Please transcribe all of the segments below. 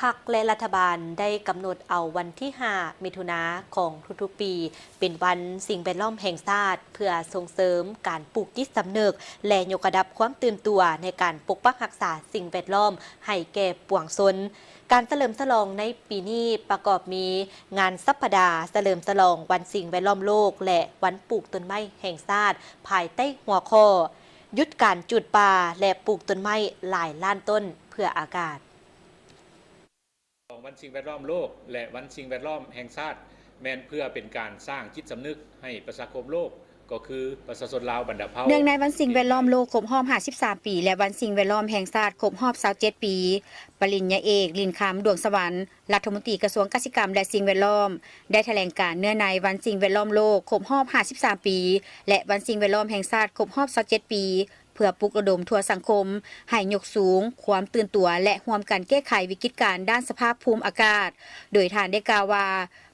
พรรคและรัฐบาลได้กำหนดเอาวันที่ 5 มิถุนายนของทุกๆปีเป็นวันสิ่งแวดล้อมแห่งชาติเพื่อส่งเสริมการปลูกจิตสำนึกและยกระดับความตื่นตัวในการปกปักรักษาสิ่งแวดล้อมให้แก่ปวงชนการเฉลิมฉลองในปีนี้ประกอบมีงานสัปดาห์เฉลิมฉลองวันสิ่งแวดล้อมโลกและวันปลูกต้นไม้แห่งชาติภายใต้หัวข้อหยุดการจุดป่าและปลูกต้นไม้หลายล้านต้นเพื่ออากาศวันสิ่งแวดล้อมโลกและวันสิ่งแวดล้อมแห่งชาติแม้นเพื่อเป็นการสร้างจิตสำนึกให้ประชาคมโลกก็คือประชาชนลาวบรรดาเผ่าเนื่องในวันสิ่งแวดล้อมโลกครบรอบ53 ปีและวันสิ่งแวดล้อมแห่งชาติครบรอบ27 ปีปริญญาเอกลินคำดวงสวรรค์รัฐมนตรีกระทรวงเกษตรกรรมและสิ่งแวดล้อมได้แถลงการณ์เนื่องในวันสิ่งแวดล้อมโลกครบรอบ53 ปีและวันสิ่งแวดล้อมแห่งชาติครบรอบ27 ปีเพื่อปลุกระดมทั่วสังคมให้ยกสูงความตื่นตัวและร่วมกันแก้ไขวิกฤตการณ์ด้านสภาพภูมิอากาศโดยท่านได้กล่าวว่า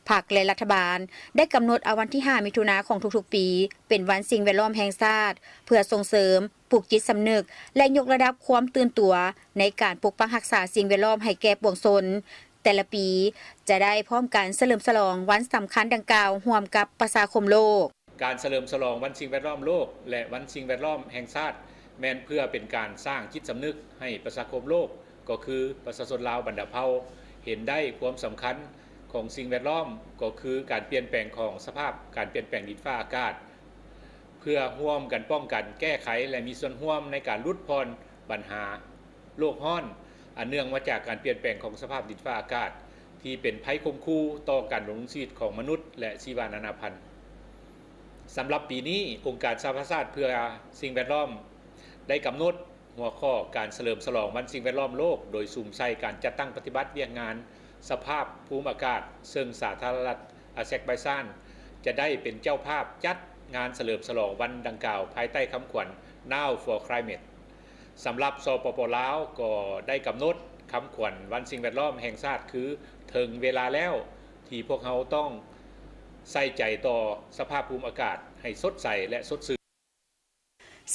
พรรคและรัฐบาลได้กำหนดเอาวันที่ 5 มิถุนายนของทุกๆปีเป็นวันสิ่งแวดล้อมแห่งชาติเพื่อส่งเสริมปลูกจิตสำนึกและยกระดับความตื่นตัวในการปกปักรักษาสิ่งแวดล้อมให้แก่ปวงชนแต่ละปีจะได้พร้อมกันเฉลิมฉลองวันสำคัญดังกล่าวร่วมกับประชาคมโลกการเฉลิมฉลองวันสิ่งแวดล้อมโลกและวันสิ่งแวดล้อมแห่งชาติแม้นเพื่อเป็นการสร้างจิตสำนึกให้ประชาคมโลกก็คือประชาชนลาวบรรดาเผ่าเห็นได้ความสำคัญของสิ่งแวดล้อมก็คือการเปลี่ยนแปลงของสภาพการเปลี่ยนแปลงดินฟ้าอากาศเพื่อร่วมกันป้องกันแก้ไขและมีส่วนร่วมในการลดพรปัญหาโลกร้อนอันเนื่องมาจากการเปลี่ยนแปลงของสภาพดินฟ้าอากาศที่เป็นภัยคุมคู่ต่อการดำรงชีวิตของมนุษย์และชีวนานาพันธุ์สำหรับปีนี้องค์การสหประชาชาติเพื่อสิ่งแวดล้อมได้กำหนดหัวข้อการเฉลิมฉลองวันสิ่งแวดล้อมโลกโดยสุ่มใส่การจัดตั้งปฏิบัติเวียกงานสภาพภูมิอากาศซึ่งสาธารณรัฐอาเซอร์ไบจานจะได้เป็นเจ้าภาพจัดงานเฉลิมฉลองวันดังกล่าวภายใต้คำขวัญ Now for Climate สำหรับสปป.ลาวก็ได้กำหนดคำขวัญวันสิ่งแวดล้อมแห่งชาติคือถึงเวลาแล้วที่พวกเราต้องใส่ใจต่อสภาพภูมิอากาศให้สดใสและสดชื่น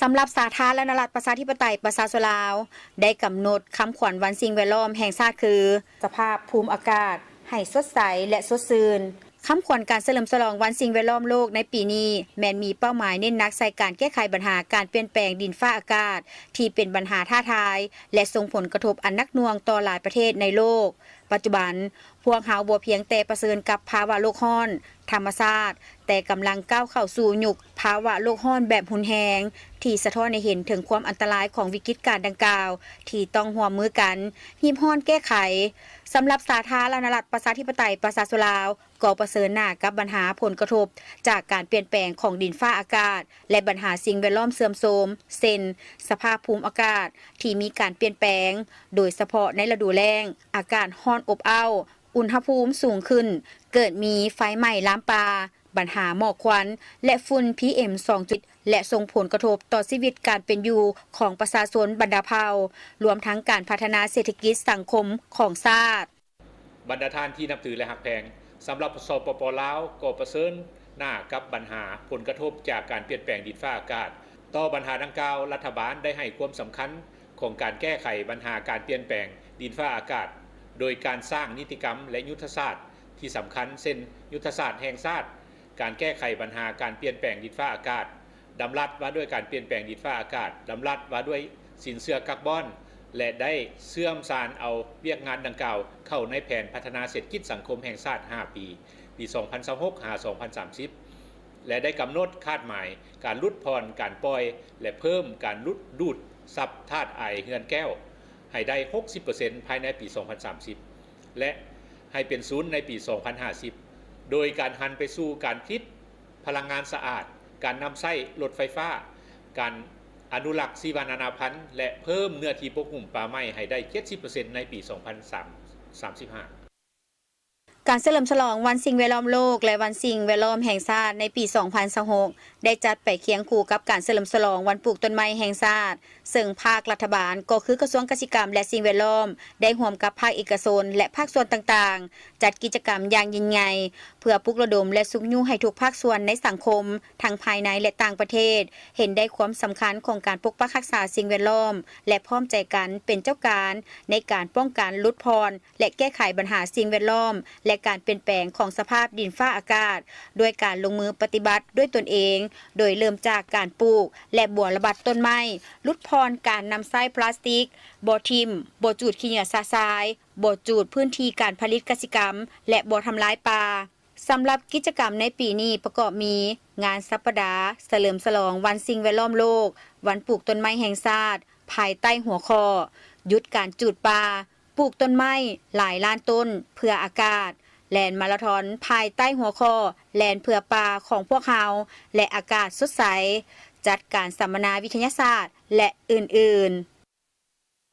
สำหรับสาธารณรัฐประชาธิปไตยประชาชนลาวได้กำหนดคำขวัญวันสิ่งแวดล้อมแห่งชาติคือสภาพภูมิอากาศให้สดใสและสดชื่นคำขวัญการเฉลิมฉลองวันสิ่งแวดล้อมโลกในปีนี้แม้นมีเป้าหมายเน้นหนักใส่การแก้ไขปัญหาการเปลี่ยนแปลงดินฟ้าอากาศที่เป็นปัญหาท้าทายและส่งผลกระทบอันหนักหน่วงต่อหลายประเทศในโลกปัจจุบันพวกเราบ่เพียงแต่เผชิญกับภาวะโลกร้อนธรรมชาติแต่กำลังก้าวเข้าสู่ยุคภาวะโลกร้อนแบบรุนแรงที่สะท้อนให้เห็นถึงความอันตรายของวิกฤตการณ์ดังกล่าวที่ต้องร่วมมือกันรีบร้อนแก้ไขสำหรับสาธารณรัฐประชาธิปไตยประชาชนลาวก็เผชิญหน้ากับปัญหาผลกระทบจากการเปลี่ยนแปลงของดินฟ้าอากาศและปัญหาสิ่งแวดล้อมเสื่อมโทรมเช่นสภาพภูมิอากาศที่มีการเปลี่ยนแปลงโดยเฉพาะในฤดูแล้งอากาศร้อนอบอ้าวอุณหภูมิสูงขึ้นเกิดมีไฟไหม้ลามปาปัญหาหมอกควันและฝุ่น PM 2.5 และส่งผลกระทบต่อชีวิตการเป็นอยู่ของประชาชนบรรดาเผ่ารวมทั้งการพัฒนาเศรษฐกิจสังคมของชาติบรรดาท่านที่นับถือและหักแพงสำหรับสปป.ลาวก็เผชิญหน้ากับปัญหาผลกระทบจากการเปลี่ยนแปลงดินฟ้าอากาศต่อปัญหาดังกล่าวรัฐบาลได้ให้ความสำคัญของการแก้ไขปัญหาการเปลี่ยนแปลงดินฟ้าอากาศโดยการสร้างนิติกรรมและยุทธศาสตร์ที่สำคัญเช่นยุทธศาสตร์แห่งชาติการแก้ไขปัญหาการเปลี่ยนแปลงดินฟ้าอากาศดำรัสว่าด้วยการเปลี่ยนแปลงดินฟ้าอากาศดำรัสว่าด้วยสินเชื่อคาร์บอนและได้เชื่อมสานเอาเวียกงานดังกล่าวเข้าในแผนพัฒนาเศรษฐกิจสังคมแห่งชาติ 5 ปี 2026-2030 และได้กำหนดคาดหมายการลดพรการปล่อยและเพิ่มการลดดูดซับธาตุไอเฮือนแก้วให้ได้ 60% ภายในปี 2030 และให้เป็นศูนย์ในปี 2050 โดยการหันไปสู่การผลิตพลังงานสะอาดการนำใช้รถไฟฟ้าการอนุรักษ์ชีวนานาพันธุ์และเพิ่มเนื้อที่ปกคลุมป่าไม้ให้ได้ 70% ในปี 2035 การเฉลิมฉลองวันสิ่งแวดล้อมโลกและวันสิ่งแวดล้อมแห่งชาติในปี 2026 ได้จัดไปเคียงคู่กับการเฉลิมฉลองวันปลูกต้นไม้แห่งชาติซึ่งภาครัฐบาลก็คือกระทรวงเกษตรกรรมและสิ่งแวดล้อมได้ร่วมกับภาคเอกชนและภาคส่วนต่างๆจัดกิจกรรมอย่างยิ่งใหญ่เพื่อปลุกระดมและสุขยุให้ทุกภาคส่วนในสังคมทั้งภายในและต่างประเทศเห็นได้ความสำคัญของการปกปักรักษาสิ่งแวดล้อมและพร้อมใจกันเป็นเจ้าการในการป้องกันลดพรและแก้ไขปัญหาสิ่งแวดล้อมและการเปลี่ยนแปลงของสภาพดินฟ้าอากาศด้วยการลงมือปฏิบัติด้วยตนเองโดยเริ่มจากการปลูกและบัวระบาดต้นไม้ลดพรการนำไส้พลาสติกบ่ทิ่มบ่จูดขี้เหงื่อซาทรายบ่จูดพื้นที่การผลิตกสิกรรมและบ่ทำลายป่าสำหรับกิจกรรมในปีนี้ประกอบมีงานสัปดาห์เฉลิมฉลองวันสิ่งแวดล้อมโลกวันปลูกต้นไม้แห่งชาติภายใต้หัวข้อหยุดการจูดป่าปลูกต้นไม้หลายล้านต้นเพื่ออากาศแลนมาราธอนภายใต้หัวข้อแลนเพื่อป่าของพวกเราและอากาศสดใสจัดการสัมมนาวิทยาศาสตร์และอื่นๆ